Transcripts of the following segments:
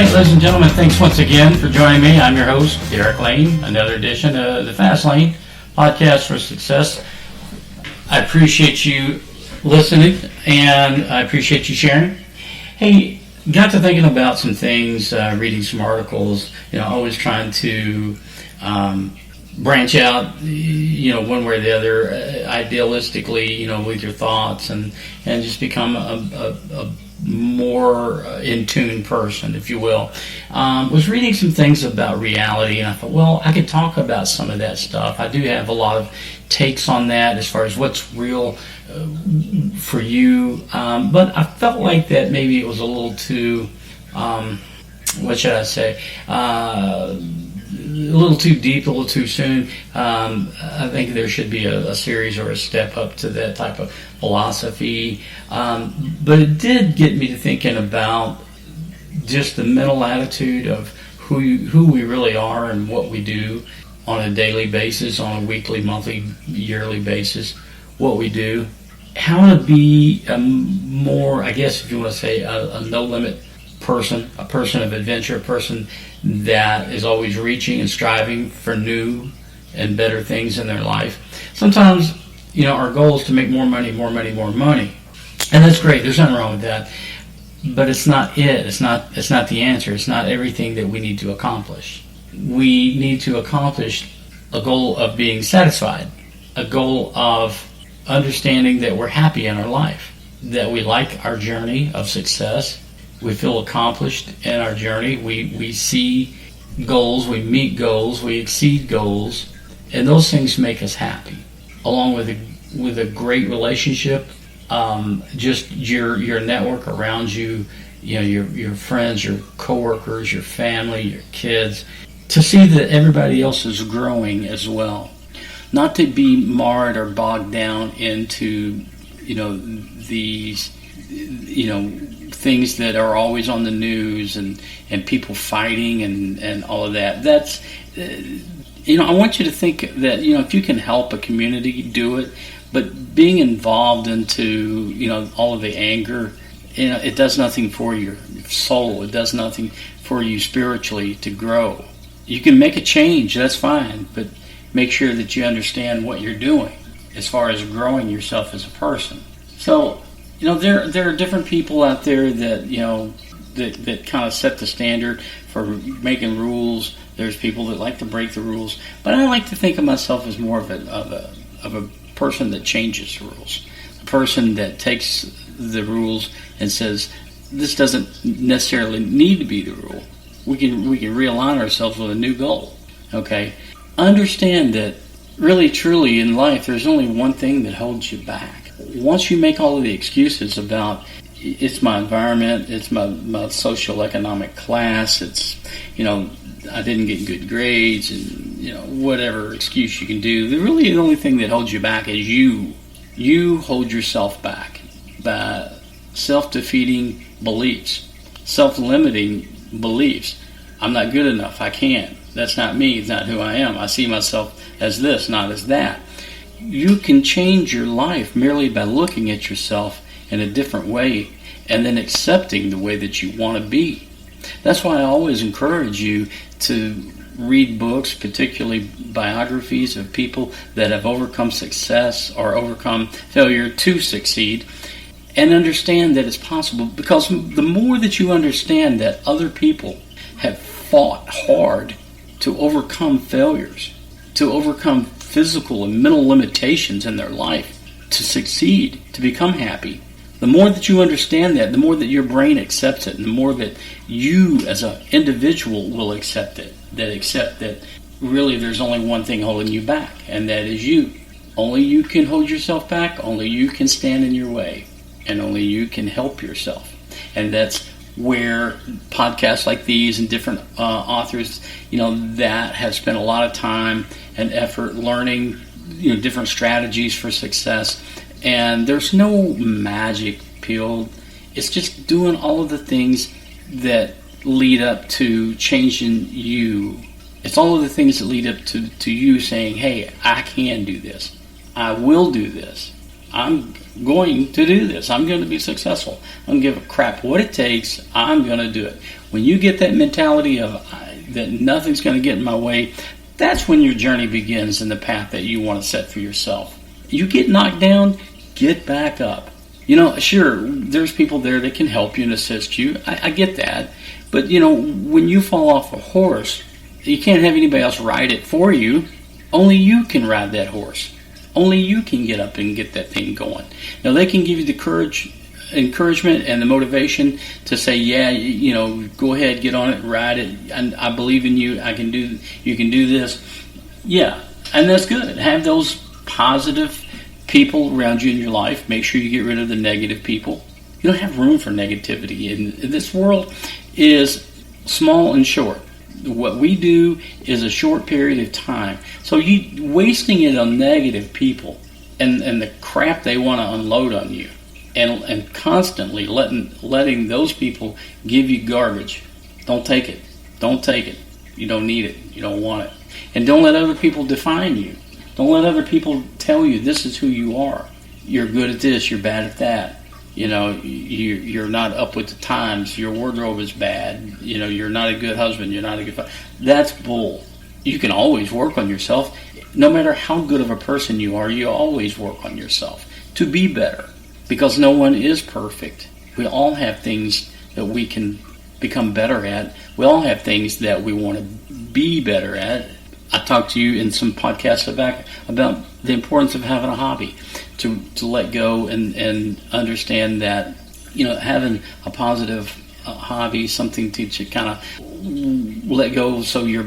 right, ladies and gentlemen, thanks once again for joining me. I'm your host, Derek Lane, another edition of the Fast Lane Podcast for Success. I appreciate you listening, and I appreciate you sharing. Hey, got to thinking about some things, reading some articles, always trying to branch out, one way or the other, idealistically, with your thoughts and just become a more in tune person, if you will. Was reading some things about reality, and I thought, well, I could talk about some of that stuff. I do have a lot of takes on that as far as what's real for you, but I felt like that maybe it was a little too, what should I say, a little too deep, a little too soon. I think there should be a series or a step up to that type of philosophy. But it did get me to thinking about just the mental attitude of who we really are and what we do on a daily basis, on a weekly, monthly, yearly basis, what we do. How to be a more, I guess if you want to say, a no-limit person, a person of adventure, a person that is always reaching and striving for new and better things in their life. Sometimes, our goal is to make more money, and that's great. There's nothing wrong with that, but it's not it. It's not the answer. It's not everything that we need to accomplish. We need to accomplish a goal of being satisfied, a goal of understanding that we're happy in our life, that we like our journey of success. We feel accomplished in our journey. We see goals, we meet goals, we exceed goals, and those things make us happy. Along with a great relationship, just your network around you, your friends, your coworkers, your family, your kids, to see that everybody else is growing as well. Not to be marred or bogged down into, these, things that are always on the news and people fighting and all of that. That's, I want you to think that, if you can help a community, do it. But being involved into, all of the anger, it does nothing for your soul. It does nothing for you spiritually to grow. You can make a change, that's fine, but make sure that you understand what you're doing as far as growing yourself as a person. So, there are different people out there that, that kind of set the standard for making rules. There's people that like to break the rules, but I like to think of myself as more of a person that changes the rules, a person that takes the rules and says, this doesn't necessarily need to be the rule. We can realign ourselves with a new goal. Okay, understand that really, truly in life, there's only one thing that holds you back. Once you make all of the excuses about it's my environment, it's my social economic class, it's, I didn't get good grades, and, whatever excuse you can do, the only thing that holds you back is you. You hold yourself back by self-defeating beliefs, self-limiting beliefs. I'm not good enough. I can't. That's not me. It's not who I am. I see myself as this, not as that. You can change your life merely by looking at yourself in a different way and then accepting the way that you want to be. That's why I always encourage you to read books, particularly biographies of people that have overcome success or overcome failure to succeed, and understand that it's possible, because the more that you understand that other people have fought hard to overcome failures, to overcome physical and mental limitations in their life, to succeed, to become happy. The more that you understand that, the more that your brain accepts it, and the more that you as an individual will accept it, accept that really there's only one thing holding you back, and that is you. Only you can hold yourself back, only you can stand in your way, and only you can help yourself. And that's where podcasts like these and different authors, that have spent a lot of time and effort learning, different strategies for success. And there's no magic pill. It's just doing all of the things that lead up to changing you. It's all of the things that lead up to you saying, hey, I can do this. I will do this. I'm going to do this. I'm going to be successful. I don't give a crap what it takes. I'm going to do it. When you get that mentality of that nothing's going to get in my way, that's when your journey begins in the path that you want to set for yourself. You get knocked down, get back up. Sure, there's people there that can help you and assist you. I get that. But, when you fall off a horse, you can't have anybody else ride it for you. Only you can ride that horse. Only you can get up and get that thing going. Now, they can give you the encouragement and the motivation to say, yeah, go ahead, get on it, ride it, and I believe in you. You can do this. Yeah, and that's good. Have those positive people around you in your life. Make sure you get rid of the negative people. You don't have room for negativity. And this world is small and short. What we do is a short period of time. So you wasting it on negative people and the crap they want to unload on you, and constantly letting those people give you garbage. Don't take it. Don't take it. You don't need it. You don't want it. And don't let other people define you. Don't let other people tell you this is who you are. You're good at this. You're bad at that. You're not up with the times. Your wardrobe is bad. You're not a good husband. You're not a good father. That's bull. You can always work on yourself. No matter how good of a person you are, you always work on yourself to be better, because no one is perfect. We all have things that we can become better at. We all have things that we want to be better at. I talked to you in some podcasts about the importance of having a hobby, to let go and understand that having a positive hobby, something to kind of let go, so your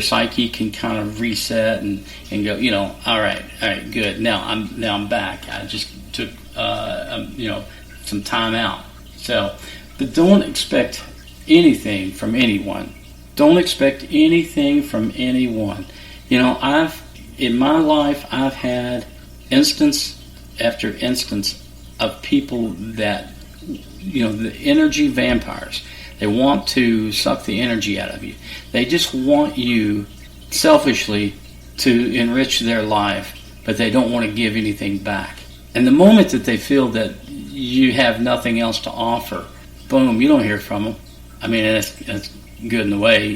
psyche can kind of reset and go, all right, good. Now I'm back. I just took some time out. So, but don't expect anything from anyone. Don't expect anything from anyone. In my life, I've had instance after instance of people that, the energy vampires. They want to suck the energy out of you. They just want you selfishly to enrich their life, but they don't want to give anything back. And the moment that they feel that you have nothing else to offer, boom, you don't hear from them. I mean, that's good in the way,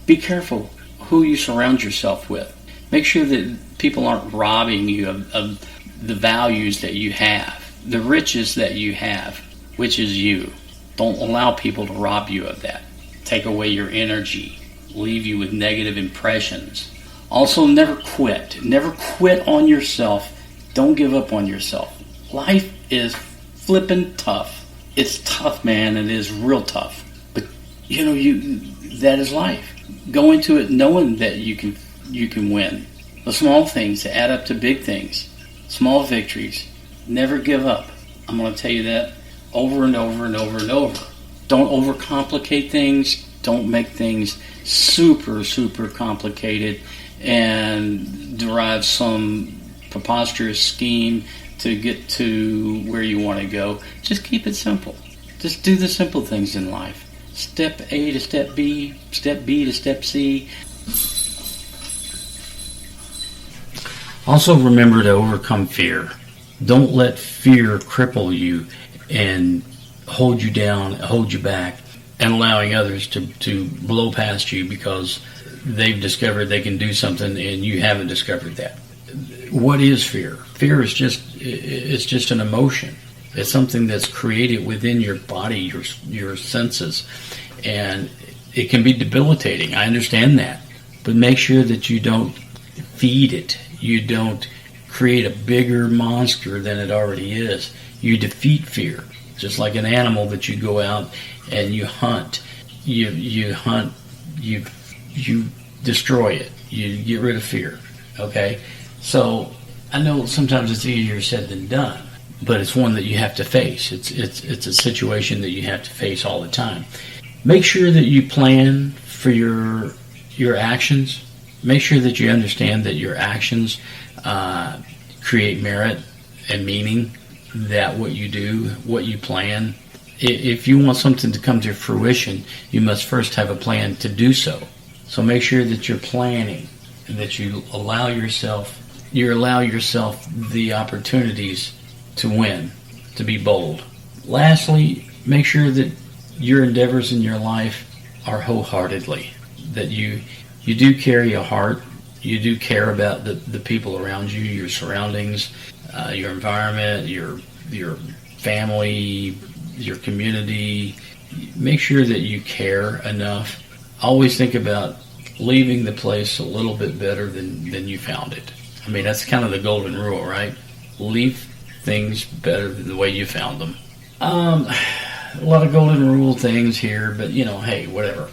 Be careful who you surround yourself with. Make sure that people aren't robbing you of the values that you have, the riches that you have, which is you. Don't allow people to rob you of that. Take away your energy, leave you with negative impressions. Also, never quit. Never quit on yourself. Don't give up on yourself. Life is flippin' tough. It's tough, man. It is real tough. But that is life. Go into it knowing that you can win. The small things add up to big things. Small victories. Never give up. I'm going to tell you that over and over and over and over. Don't overcomplicate things. Don't make things super, super complicated and derive some preposterous scheme to get to where you want to go. Just keep it simple. Just do the simple things in life. Step A to step B to step C. Also remember to overcome fear. Don't let fear cripple you and hold you down, hold you back, and allowing others to blow past you because they've discovered they can do something and you haven't discovered that. What is fear? Fear is just an emotion. It's something that's created within your body, your senses, and it can be debilitating. I understand that, but make sure that you don't feed it. You don't create a bigger monster than it already is. You defeat fear, just like an animal that you go out and you hunt. You hunt. You destroy it. You get rid of fear. Okay, so I know sometimes it's easier said than done, but it's one that you have to face. It's a situation that you have to face all the time. Make sure that you plan for your actions. Make sure that you understand that your actions create merit and meaning, that what you do, what you plan. If you want something to come to fruition, you must first have a plan to do so. So make sure that you're planning and that you allow yourself you allow yourself the opportunities to win, to be bold. Lastly, make sure that your endeavors in your life are wholeheartedly, that you do carry a heart, you do care about the people around you, your surroundings, your environment, your family, your community. Make sure that you care enough. Always think about leaving the place a little bit better than you found it. I mean, that's kind of the golden rule, right? Leave things better than the way you found them. A lot of golden rule things here, but hey, whatever.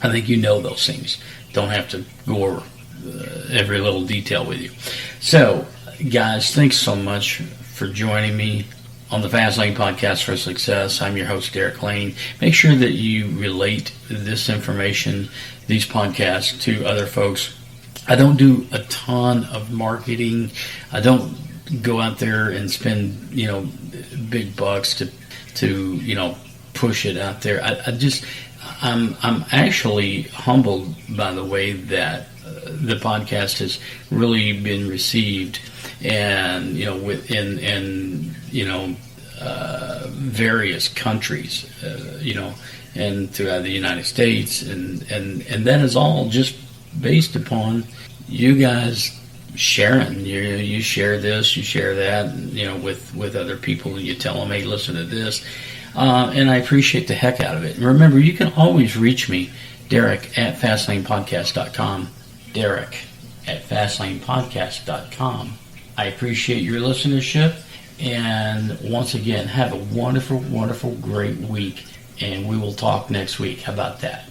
I think you know those things. Don't have to go over every little detail with you. So, guys, thanks so much for joining me on the Fast Lane Podcast for Success. I'm your host, Derek Lane. Make sure that you relate this information, these podcasts, to other folks. I don't do a ton of marketing. I don't go out there and spend, big bucks to push it out there. I'm actually humbled by the way that the podcast has really been received, and within various countries, and throughout the United States, and that is all just based upon you guys sharing. You share this, you share that, with other people, and you tell them, hey, listen to this. And I appreciate the heck out of it. And remember, you can always reach me, Derek at FastlanePodcast.com. Derek at FastlanePodcast.com. I appreciate your listenership. And once again, have a wonderful, wonderful, great week. And we will talk next week. How about that?